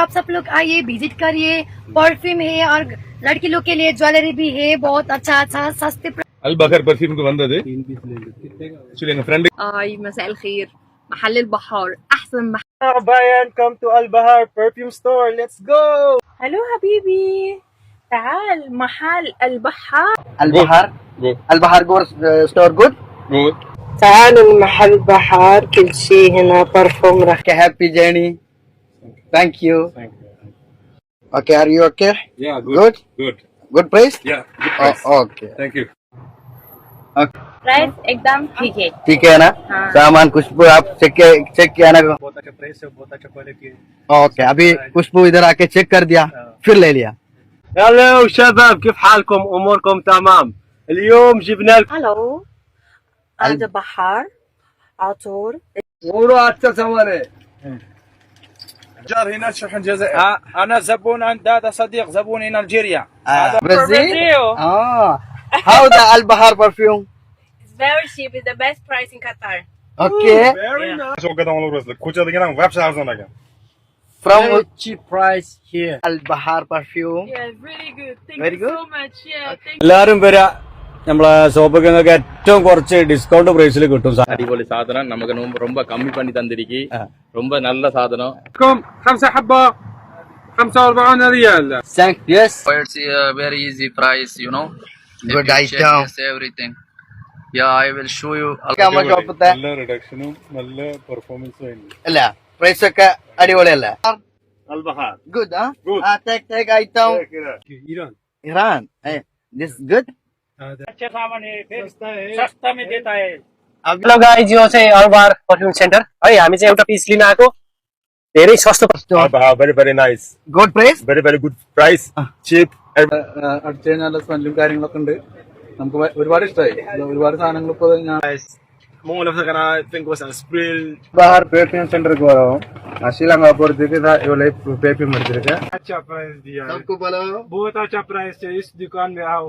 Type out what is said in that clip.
आप सब लोग आइए, विजिट करिए। परफ्यूम है और लड़की लोग के लिए ज्वेलरी भी है, बहुत अच्छा अच्छा सस्ते البخار برفيوم كمان ده شو لنا فريند مساء الخير. محل البحار أحسن محل. Bayan, come to Al Bahar Perfume Store. Let's go! هلو حبيبي، تعال محل البحار. البحر جو البحر جور ستور جود. جو تعالوا المحل بحار، كل شيء هنا برفوم رح. Okay, happy journey. Thank you. Okay, are you okay? yeah Good. good Good price? yeah good price. Okay. thank you price एकदम ठीक है. ठीक है ना? हाँ. सामान खुशबू आप चेक किया ना? बहुत अच्छा प्राइस है, बहुत अच्छा क्वालिटी है. ओके, अभी खुशबू इधर आके चेक कर दिया, फिर ले लिया. हेलो شباب، كيف حالكم؟ اموركم تمام؟ اليوم جبنا لكم हेलो هذا بحار عطور. पूरा अच्छा सामान है. جار هنا شحن جزائر. انا زبون عند هذا صديق زبون هنا الجيريا. Brazil? How the Al Bahar perfume? It's very cheap. It's the best price in Qatar. Okay. very nice. شو قدام الله رزق كوچا دغنا ويب ارزون لگا From cheap price here. Al Bahar perfume. Yeah, really good. Thank Very you good. so much. Yeah, thank എല്ലാരും വരാ, നമ്മളെ ഷോപ്പൊക്കെ നിങ്ങൾക്ക് ഏറ്റവും കുറച്ച് discount പ്രൈസിൽ കിട്ടും. அடிபொலி சாதனம் நமக்கு ரொம்ப கம்மி பண்ணி தந்திருக்கி. ரொம்ப நல்ல சாதனம். 5 حبة 45 ريال. Thank yes. It's a very easy price, you know. Good If you check item. this everything. Yeah, I will show you. क्या हमारे शॉप पे നല്ല റിഡക്ഷനും നല്ല പെർഫോമൻസും ആയിരുന്നു അല്ല പ്രൈസ് ഒക്കെ അടിപൊളിയല്ലേ? البحار Good, huh? Good. Take item. Iran Iran. Hey, this good? अच्छा सामान है, फिर सस्ता में देता है. हेलो गाइज, यो चाहिँ अलबार परफ्युम सेन्टर है. हामी चाहिँ एउटा पिस लिन आएको, धेरै सस्तो. البحار very very nice Good price? very very good price cheap അടുത്ത നല്ല സ്മെല്ലും കാര്യങ്ങളൊക്കെ ഉണ്ട്. നമുക്ക് ഒരുപാട് ഇഷ്ടമായി. ഒരുപാട് സാധനങ്ങൾ ഇപ്പോൾ ഞാൻ مو لفظ انا think was a spill Bahar perfume center को रहा हूँ. श्रीलंका पर देखे था ये वाले perfume मिलते थे. अच्छा प्राइस दिया है. सबको बोलो. बहुत अच्छा प्राइस है, इस दुकान में आओ.